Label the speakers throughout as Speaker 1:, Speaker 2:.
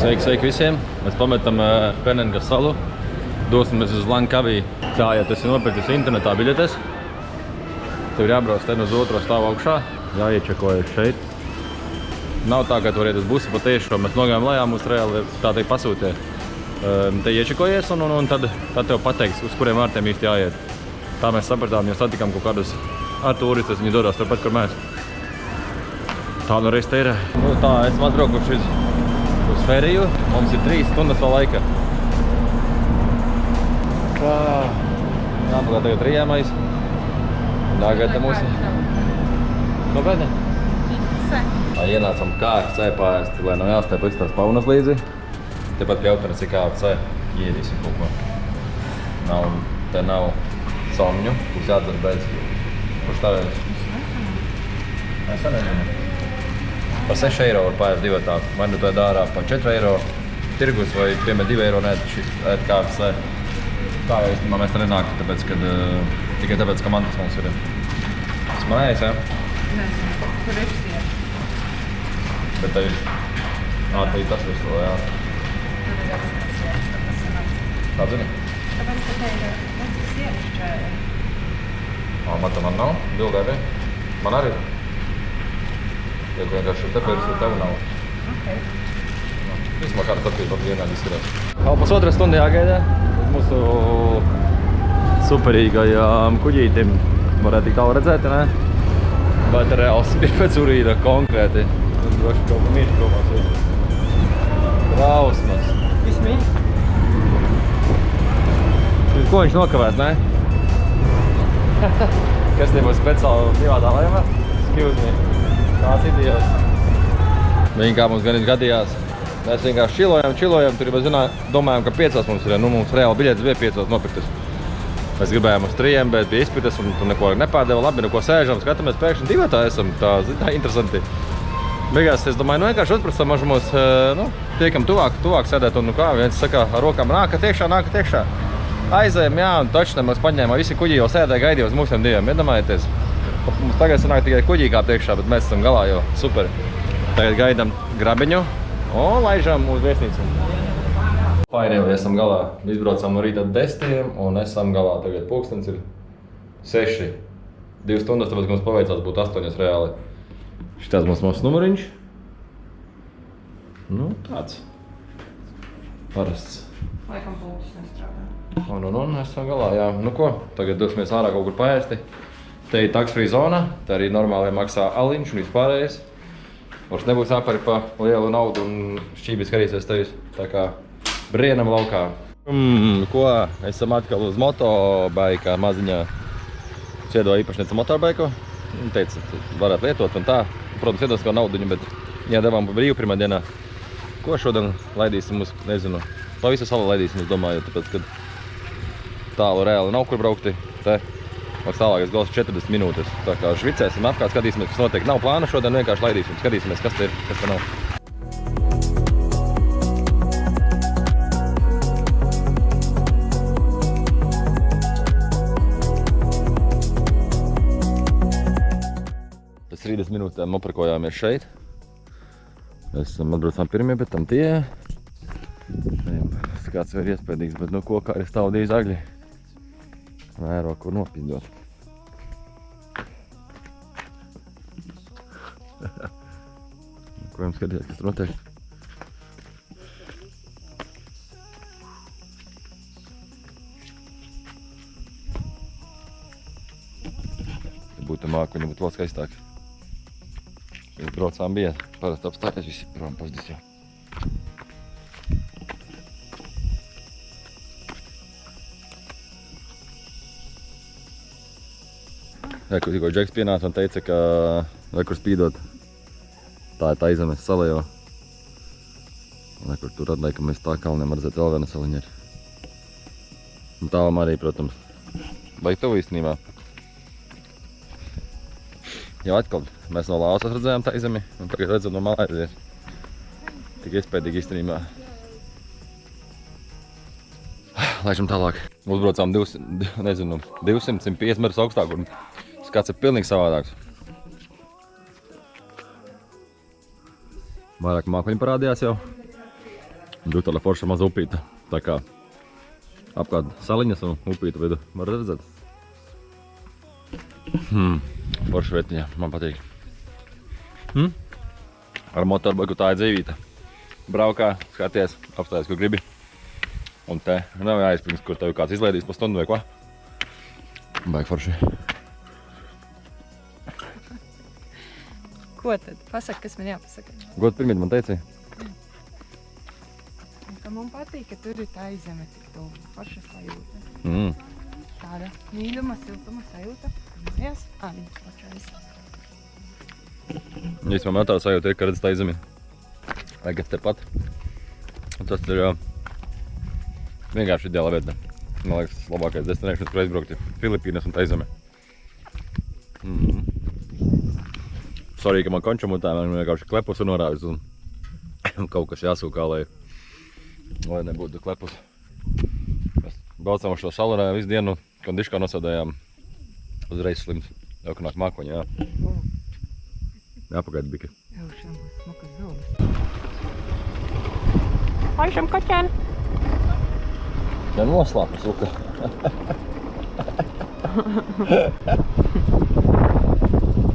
Speaker 1: Sveiki visiem! Mēs pametam Penengas salu, dosimies uz Langkavī. Tā, ja tas ir nopirktis internetā biļetes, tev ir jābrauc ten uz otro stāvu augšā, jāiečekojas šeit. Nav tā, ka tu vari iet uz busi pa tiešo, mēs nogājām lejā, mūs reāli tā teikt pasūtīja. Te iečekojies un tad tev pateiks, uz kuriem vārtiem īsti jāiet. Tā mēs sapratām, jo satikām kaut kādus ar turistus, viņi dodas turpat, kur mēs. Tā nu reiz te ir. Nu tā, esam atbraukuši uz feriju, mums ir 3 stundas vēl laika. Tā, jāpagā tagad rījāmais. Tagad mūsu... Nopēdē? Tā, ienācam KFC pārēst, lai nav jāstāj pliks tās paunas līdzi. Tepat pie autoras ir KFC, iedīsim kaut ko. Te nav somņu, būs jādzer beidz. Kurš tā vēs? Es nezinu. Par 6 eiro var pārēst divatā. Vai nu to dārā par 4 eiro tirgus vai piemēr 2 eiro neēt KFC. Tā jau īstenībā mēs te nenāktu, tāpēc, kad, tikai tāpēc, ka mantas mums ir. Tas man ēs, ja?
Speaker 2: Nezinu, tur ir tieši.
Speaker 1: Bet tev ir... Ātrī tas visu vēl, jā. Kā zini?
Speaker 2: Tāpēc, ka te ir siešķēja.
Speaker 1: Man nav, bildē bija. Man arī. Ja tu vienkārši ir tepēris, ja tev nav.
Speaker 2: Ok.
Speaker 1: Vismā kāda tapība vienādi izskatās. Vēl pusotru stundu jāgaida uz mūsu superīgajām kuģītim. Varētu tik tālu redzēt, ne? Bet reāls ir pēc urīda konkrēti. Droši kaut kā mīši domās ir. Trausmas.
Speaker 2: Vismīt?
Speaker 1: Ko viņš nokavēs, ne? Kas te būs speciāli privātā laivā? Excuse me. Tās idejās. Viņi kā mums gan gadījās. Mēs vienkārši čilojam, tur domājam, ka 5 mums ir. Nu, mums reāli biļetes bija 5 nopirktas. Mēs gribējām uz 3, bet bija izpirktas un tur neko nepārdeva. Labi, neko sēžam, skatāmies, pēkšņi divatā esam. Tā interesanti. Beigās es domāju, nu vienkārši atprasam mažumos, nu, tiekam tuvāk sēdēt un nu kā, viens saka ar rokām nākat iekšā. Aizējam, jā, un taču mēs paņēmām, visi kuģi jau sēdēja gaidīja uz mūsiem diviem, iedomājieties. Mums tagad sanāk tikai kuģī kāpt iekšā, bet mēs esam galā jau, super. Tagad gaidām grabiņu un laižam uz viesnīcu. Painēli esam galā, izbraucām no rīta 10 un esam galā, tagad pulkstens ir 6. 2 stundas, tāpēc, ka mums paveicās būt 8 reāli. Šitās mums mūsu numuriņš. Nu, tāds. Parasts.
Speaker 2: Laikam pulkis nestrādā.
Speaker 1: Un esam galā, jā. Nu ko, tagad dosimies ārā kaut kur paēsti. Te ir tax-free zona, te arī normāli maksā aliņš un vispārējais. Vairs nebūs jāpari pa lielu naudu un šķībis karīsies tevis. Tā kā brienam laukā. Ko, esam atkal uz motobaika maziņā. Ciedo īpašniece motorbaiku. Viņa teica, varētu lietot un tā. Protams, iedos kā naudiņu, bet devām pa brīvu pirmā dienā. Ko šodien laidīsim uz, nezinu, pa visu salu laidīsim, es domāju, tāpēc, kad tālu reāli nav kur braukti. Te vairs tālākais gals 40 minūtes. Tā kā švicēsim apkārt, skatīsimies, kas notiek. Nav plāna šodien, vienkārši laidīsim, skatīsimies, kas te ir, kas te nav. Pēc 30 minūtēm aprakojāmies šeit. Esam atbraucām pirmie, bet tam tie. Skats vēl ir iespēdīgs, bet nu kokā arī stāvdīja zagļi. Vēro, kur nopizdot. Ko jums skatījāt, kas tur notiek? Ja būtu mākuņi, būtu vēl skaistāk. Mēs braucām bija, parasti apstāties visi prom pazdis jau. Jā, kur tikko Džeks pienāca un teica, ka kur spīdot. Tā ir tā izemes sala jau. Kur tur atliek, ka mēs tā kalniem var redzēt vēl viena saliņa ir. Un tālam arī, protams, baigi tuvu īstenībā. Jau atkal mēs no Lausas redzējām tā izemi un tagad redzam no Malaizies. Tik iespējīgi īstenībā. Laižam tālāk. Uzbraucām 200-150 metrus augstāk un skats ir pilnīgi savādāks. Vairāk mākoņi parādījās jau. Tur tāda forša maza upīta. Tā kā apkārt saliņas un upīta vidu var redzēt. Forša vietiņa, man patīk. Ar motorboku tā ir dzīvīta. Braukā, skaties, apstājies, kur gribi. Un te nav jāizprings, kur tev kāds izlaidīs pa stundu vai ko. Baigi forši.
Speaker 2: Ko tad? Pasaka, kas man jāpasaka.
Speaker 1: God pirmīt man teici?
Speaker 2: Ka man patīk, ka tur ir tā izeme tik tuvu. Forša sajūta. Tāda mīļuma, siltuma sajūta. Mājās? Viņas plačais.
Speaker 1: Īsti man tā sajūta ir, ka redz tā izemi. Tagad tepat. Un tas ir vienkārši ideāla vieta. Man liekas, labākais destinēšanas, kur aizbraukt ir Filipīnas un tā izeme. Sorry, ka man konča mutā, man vienkārši klepus un norāvis un kaut kas jāsūkā, lai nebūtu klepus. Mēs braucām uz šo salu visu dienu, kondiškā nosēdējām uzreiz slims. Jau, ka nāk mākoņi, jā. Jāpagaida bika.
Speaker 2: Jau, šam būs smukas zonas. Aišam kaķēn!
Speaker 1: Ja noslāpa suka.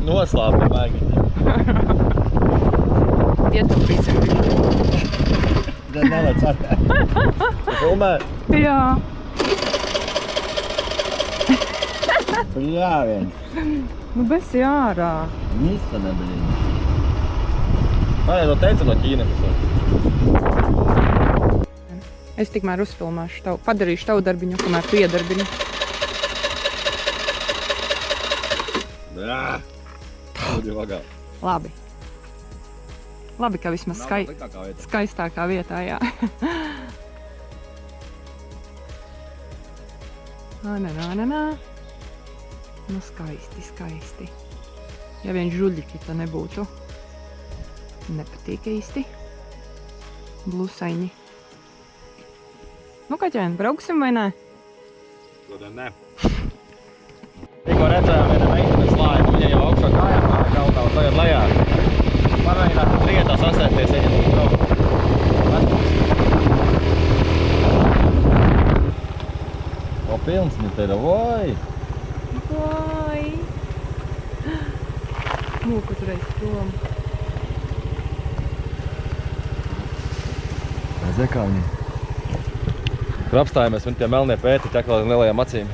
Speaker 1: Noslāpa, maigi.
Speaker 2: Ietupīsim.
Speaker 1: Tad nelec ar. Filmē?
Speaker 2: Jā.
Speaker 3: Bļāvien.
Speaker 2: Nu, bez jārā.
Speaker 3: Nista neblīd.
Speaker 1: Ai, no teica no Ķīnas.
Speaker 2: Es tikmēr uzfilmēšu tavu, padarīšu tavu darbiņu, kamēr tu iedarbini.
Speaker 1: Jā. Lūdzu vagā.
Speaker 2: Labi. Labi, ka vismaz skaistākā vietā, jā. Nā. Nu, skaisti. Ja vien žuļļiki tā nebūtu. Nepatīk īsti. Blusaini. Nu, kaķēni, brauksim vai nē?
Speaker 1: Šodien nē. Tikko redzējām viena meitene slāja, viņa jau augšā kājām galvā un tagad lejā. Pamēģināt rietā sasēties, viņa mums braukt. O, pilns viņa teida, vai!
Speaker 2: Vai! Mūku turēs prom.
Speaker 1: Redzēja, kā viņa. Tur apstājāmies, un tie melnie pēti ķek vēl lielajām acīm.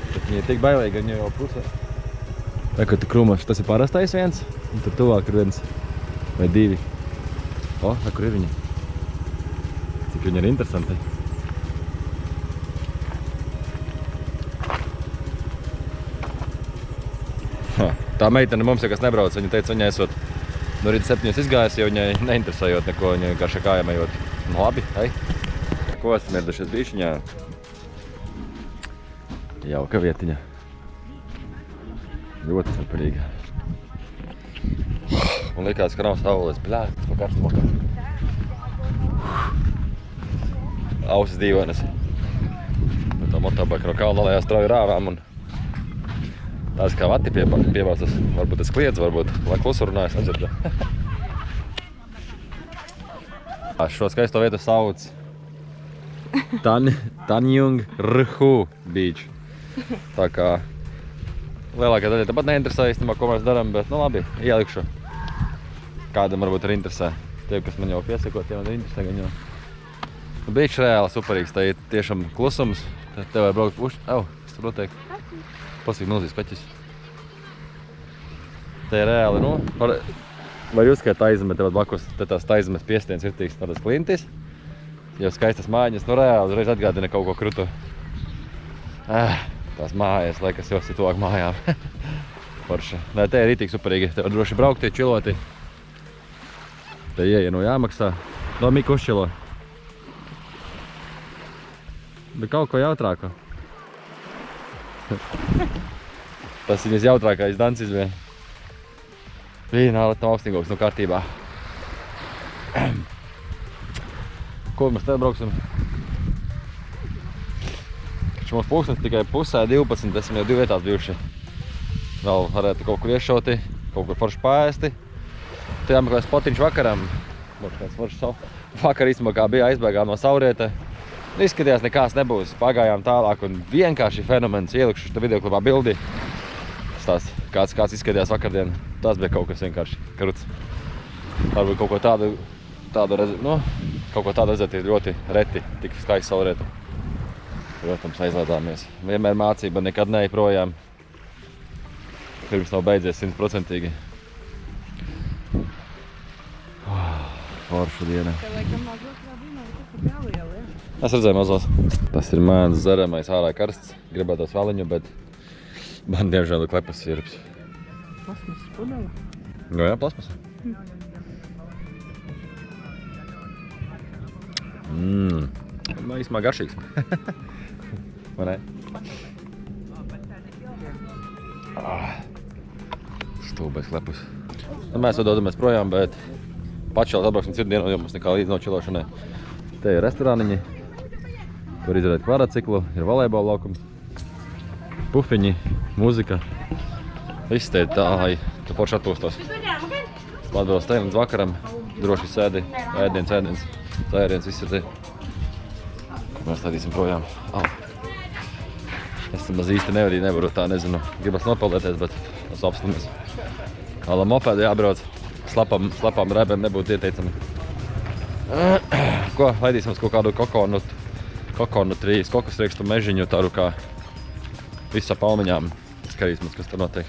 Speaker 1: Bet viņi ir tik bailīgi, viņi jau pusē. Vai, kad tu krūmaši, tas ir parastais viens, un tur tuvāk ir viens vai divi. O, kur ir viņa? Cik viņa ir interesanti. Tā meitene mums jau kas nebrauc, viņa teica, viņai esot no rīta 7 izgājis, jo viņai neinteresējot neko, viņa vienkārši kājām ejot. Nu, labi, hei. Ko esam ieradušies Bīšiņā? Jauka vietiņa. Ļoti superīga. Un likās, ka nav saules. Bļā, tas pa karstu mokā. Ausis dīvainas. Tā motorbike no kalna lejā strauji rāvām un tās kā vati piebāstas. Varbūt es kliedzu, varbūt lai klusu runājas, atdzirdu. Šo skaisto vietu sauc Tanjung Rhu Beach. Tā kā lielākā daļa tāpat neinteresē īstenībā, ko mēs darām, bet nu labi, ielikšu. Kādam varbūt ir interesē. Tie, kas man jau piesako, tie man ir interesē gan jau. Beach reāli superīgs, tā ir tiešām klusums. Tev var braukt puši. Au, kas tur notiek? Pasīk milzīgs kaķis. Te ir reāli, nu, var jūs skait aizeme, tev blakus, te tās aizemes piestiens ir tīks tādas klintis. Jau skaistas mājiņas, nu reāli uzreiz atgādina kaut ko krutu. Tās mājas, laikas jau ir tuvāk mājām. Forši. Nē, te ir rītīgi superīgi, te var droši braukti, čiloti. Te ieja no jāmaksā. No Miku uzčilo. Bet kaut ko jautrāku. Tas viņas jautrākais dancis bija. Vienā tam augstīgāks no kārtībā. Ko mēs te brauksim? Kač mums pulkstens tikai pusē 12, esam jau 2 vietās bijuši. Vēl varētu kaut kur iešauti, kaut kur forši paēsti. Te jāmeklē spotiņš vakaram. Būtu kāds foršs savu. Vakar īstenībā kā bija aizbēgām no saurietē. Izskatījās nekās nebūs. Pagājām tālāk un vienkārši fenomens ielikšu šo videoklipā bildi. Tās kāds izskatījās vakardien. Tas bija kaut kas vienkārši kruts. Varbūt kaut ko tādu redzēt ir ļoti reti, tik skaisti saurieti. Protams, aizlādāmies. Vienmēr mācība, nekad neej projām. Pirms nav beidzies 100%. Forša diena.
Speaker 2: Tev laikam mazos labīnā, tas ir jāliela, jā?
Speaker 1: Es redzēju mazos. Tas ir mēns dzeramais, ārā karsts. Gribētos valiņu, bet man diemžēl ir klepas sirps.
Speaker 2: Plasmasas pudele?
Speaker 1: Nu jā, plasmasa. Man īstumā garšīgs. Vai ne? Stūbais klepus. Nu, mēs vēl dodamies projām, bet pačēlēt atbrauksim citu dienu, jo mums nekā līdz nočilošanai. Te ir restorāniņi, kur izdarēt kvadrciklu, ir volejbola laukums, pufiņi, muzika. Viss te ir tā, lai tu forši atpūstos. Atbrauc te līdz vakaram, droši sēdi, ēdiens, dzēriens, viss ir te. Mēs laidīsim projām. Es maz īsti nevaru tā, nezinu, gribas nopeldēties, bet es apstāmies. Kā la mopēdu jābrauc, slapām rēbēm nebūtu ieteicami. Ko, laidīsim kaut kādu kokonu trīs, kokosriekstu mežiņu, tādu kā visu palmiņām. Skatīsimies, kas tur notiek.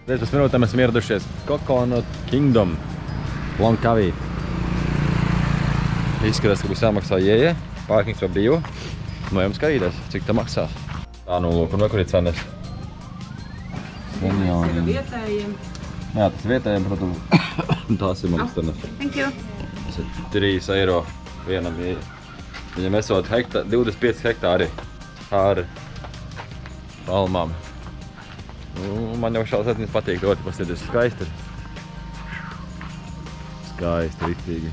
Speaker 1: 15 minūtēm esam ieradušies Coconut Kingdom, Langkawi. Izskatās, ka būs jāmaksā ieeja, pārkings vēl bija. Nu, jums skatīties, cik tā maksās. Tā, nu, lūk, un vai kur ir cenas?
Speaker 2: Tas ir vietējiem.
Speaker 1: Jā, tas vietējiem, protams. Tās ir manas cenas.
Speaker 2: Thank you.
Speaker 1: Tas ir 3 eiro vienam ieeja. Viņam esot 25 hektāri ar palmām. Nu, man jau šāds etnis patīk, ļoti pasties, skaisti ir. Skaisti, riktīgi.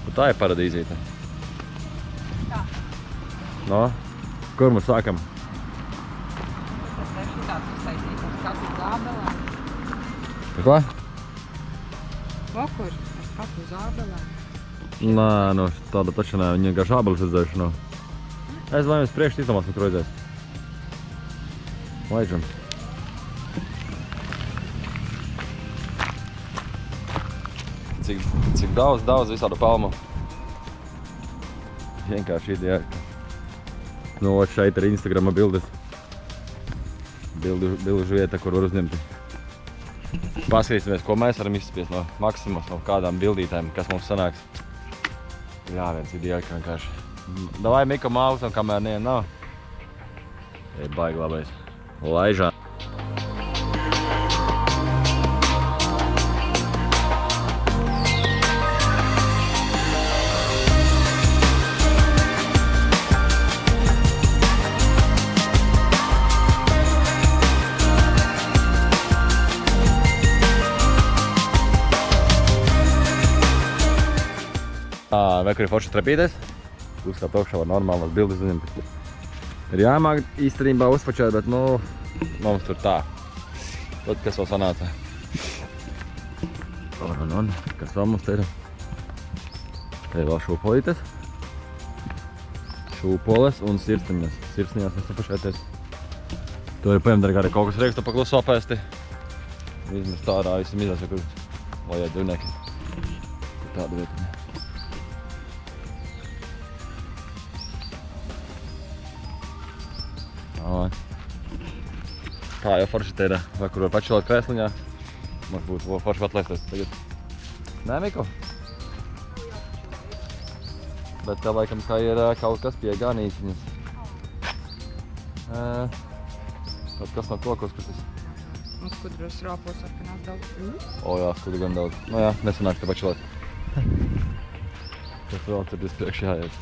Speaker 1: Un tā ir paradīzīte.
Speaker 2: Tā.
Speaker 1: No, kur mēs sākam?
Speaker 2: Tas ir šitāds ir saistīts ar skatu zābelēm.
Speaker 1: Ko?
Speaker 2: Vokur ar skatu zābelēm.
Speaker 1: Nē, nu, tāda taču nē, viņa gar žābeles redzēšu, nu. Es vai mēs priekš izdomās, nu, kroizēs. Laižam. Cik daudz visādu palmu. Vienkārši ideāli. Nu, šeit ir Instagrama bildes. Bilžu vieta, kur var uzņemt. Paskatīsimies, ko mēs varam izspiest no Maksimas, no kādām bildītēm, kas mums sanāks. Jā, viens ideāli vienkārši. Davai Miko mausam, kamēr niem nav. Ir baigi labais. Laižā. Vai kur ir foršas trepīties? Jūs kā tokšā var normālas bildes uzņemt. Ir jāmāk īstenībā uzfačēt, bet, nu, mums tur tā. Tad, kas vēl sanāca. Un, kas vēl mums te ir? Te ir vēl šūpolītes. Šūpoles un sirsniņas. Sirsniņās mēs nepašēties. To ir paņemt arī kaut kas riekstu paklusu apēsti. Izmest ārā, visam izās, kur vajag dzīvnieki. Tāda vieta. Tā jau forši te ir, vai kur var pačilot krēsliņā. Mums būtu forši atlaisties tagad. Nē, Miko? Bet te laikam kā ir kaut kas pie ganītiņas. Kaut kas no kokos, kas tas.
Speaker 2: Un skudros rāpos sarkanās daudz.
Speaker 1: O jā, skudru gan daudz. Nu jā, nesanāk te pačilot. Kas vēl tur priekš jāiet.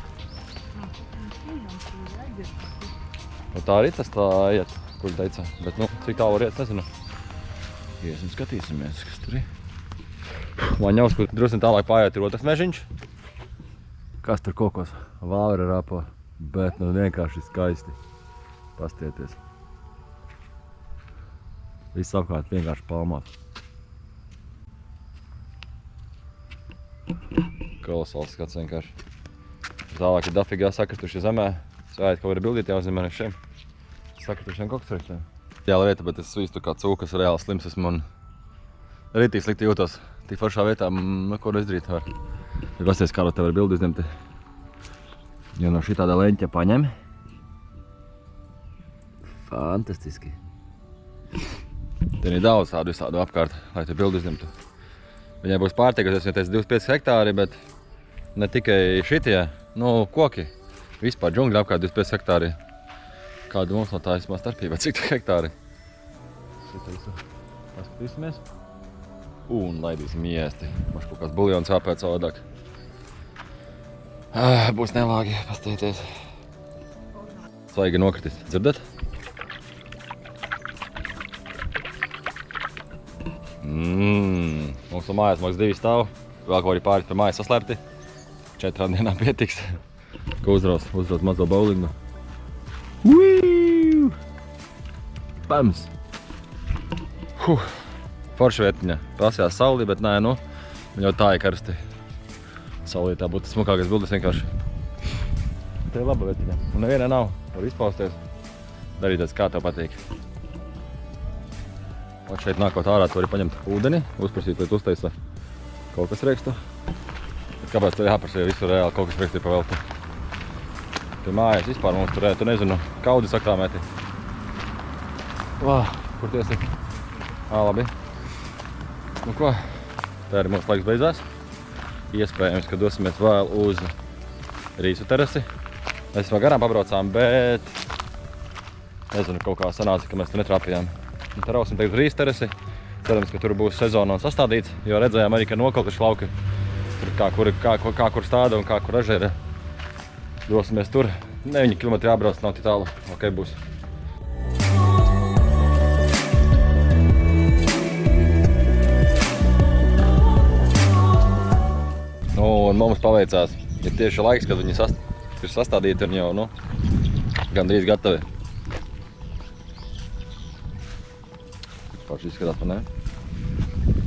Speaker 1: Nu tā arī tas tā iet, kur teica, bet nu, cik tālu var iet, nezinu. Iesim skatīsimies, kas tur ir. Man ņaus, kur drusni tālāk pāriet ir otrs mežiņš. Kas tur kokos? Vāvera rāpo, bet nu vienkārši skaisti. Pastieties. Viss apkārt vienkārši palmās. Kolosāls skats vienkārši. Tālāk ir dafīgi sakrituši zemē. Svējiet, ko var bildīt jāuzņem ar šiem sakritušiem kokosrekļiem. Reāla vieta, bet es visu kā cūkas reāli slims esmu un rītīgi slikti jūtos. Tik foršā vietā, ko izdarīt var. Ja pasties, kā te var bildi izņemt. Jo no šī tāda leņķa paņem. Fantastiski. Te ir daudz tādu visādu apkārt, lai te bildi izņemtu. Viņai būs pārtīgas, es teicu 25 hektāri, bet ne tikai šitie, koki. Vispār džungļi apkārt 25 hektāri. Kāda mums no tā vismaz starpība, cik tā hektāri? Šitā visu paskatīsimies. Un laidīsim iesti. Maš kaut kāds buljons vāpēt savādāk. Būs nelāgi pastīties. Svaigi nokritis. Dzirdat? Mums no mājās maks 2 stāv. Vēl ko arī pārīt par mājas saslēpti. 4 dienām pietiks. Ko uzrauc mazo bowlingu. Uiu! Pams! Forša vietiņa. Prasījās sauli, bet nē, viņa jau tā ir karsti. Saulī tā būtu smukākais bildes vienkārši. Tā ir laba vietiņa. Un nevienai nav. Var izpausties. Darīties, kā tev patīk. Un šeit nākot ārā, tu vari paņemt ūdeni, uzprasīt, lai tu uztaisa kokosriekstu. Bet kāpēc tev jāprasa, ja visur reāli kokosrieksti ir pavelti? Pie mājas vispār mums tur, tu nezinu, kaudi sakrāmēti. Kur tu esi? Labi. Nu ko, tā arī mums laiks beidzās. Iespējams, ka dosimies vēl uz rīsu terasi. Mēs vēl garām pabraucām, bet nezinu, kaut kā sanāca, ka mēs tur netrāpījām. Un te rausim tagad uz rīsu terasi. Cerams, ka tur būs sezona un sastādīts, jo redzējām arī, ka nokalkuši lauki. Tur kā kur stāda un kā kur ežera. Dosimies tur. 9 kilometri jābrauc, nav tik tālu. Ok, būs. Un mums paveicās. Ir tieši laiks, kad viņi ir sastādīti un jau, gandrīz gatavi. Paši izskatās, pa ne?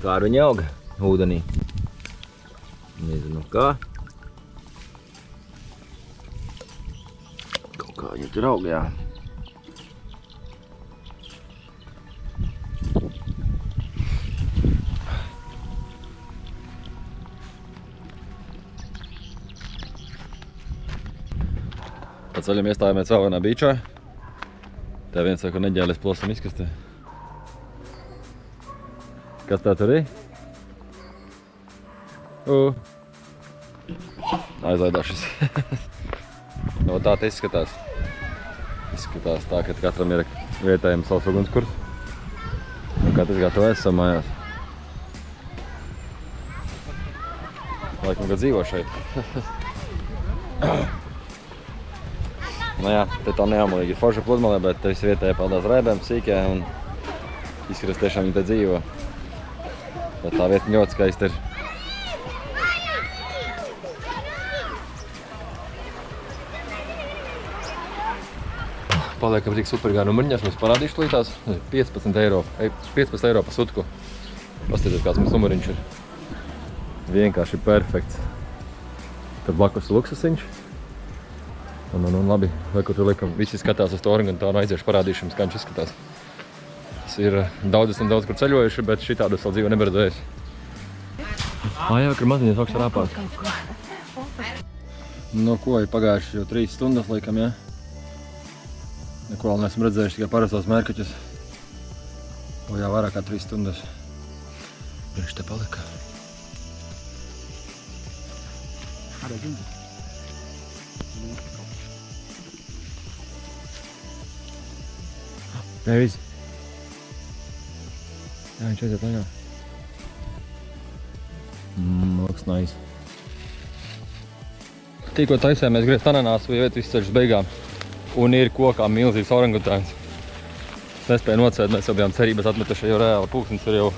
Speaker 1: Kā ar viņi auga ūdenī? Nezinu kā. Kaut kā viņi tur auga, jā. Pēc vaļam iestājāmies vēl vienā bīčā. Te viens saka, neģēlis plosam izkastē. Kas tā tur ir? Aizlaidās šis. No tā te izskatās. Izskatās tā, ka katram ir vietējiem savs ugunskurs. Un katrs gatavojas savu mājās. Laikam, ka dzīvo šeit. Nu jā, te tā neamalīgi ir forša pludmalē, bet te visi vietēji paldās rēbēm, sīkē un izskatās tiešām viņi te dzīvo. Bet tā vieta ļoti skaista ir. Paliekam tik supergā numuriņās, mēs parādīšu līdās 15 eiro pa sutku. Paskatieties, kāds mums numuriņš ir. Vienkārši perfekts. Tad blakus luksusiņš. Un labi, vai kur tur liekam, visi skatās uz to orangutānu, aiziešu parādīšu jums, kā viņš izskatās. Tas ir daudz kur ceļojuši, bet šitādu savu dzīvi neberedzējuši. Jā, kur maziņas augstā rāpās. No ko ir pagājuši jau 3 stundas, laikam, jā? Neko vēl neesam redzējuši, tikai parastos mērkaķus. O jā, vairāk kā 3 stundas. Viņš te palika. Jā, visi. Jā, viņš aiziet lejā. Looks nice. Tikko taisējāmies griezt ananāsu, vai visu ceļš beigām. Un ir kokā milzīgs orangutāns. Nespēju nocēt, mēs jau bijām cerības atmetuši, jo reāli pulkstens ir jau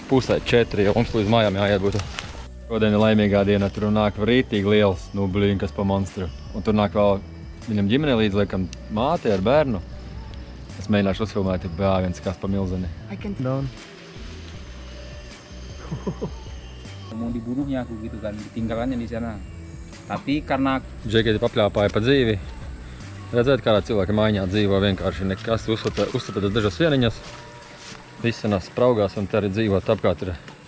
Speaker 1: pusē 4, jo mums līdz mājām jāiet būtu. Šodien ir laimīgā diena, tur nāk rītīgi liels, kas pa monstru. Un tur nāk vēl viņam ģimene līdz, liekam, māte ar bērnu. Es mēģināšu uzfilmēt, ja viens kas pa milzeni.
Speaker 2: I can...
Speaker 1: Down.
Speaker 3: Mau dibunuhnya aku gitu kan, ditinggalannya di sana. Tapi karena
Speaker 1: Džeketi papļāpāja pa dzīvi. Redzēt, kādā cilvēka mājā dzīvo vienkārši nekas, uzstata dažas vieniņas. Viss sanās spraugās un te arī dzīvot apkārt ir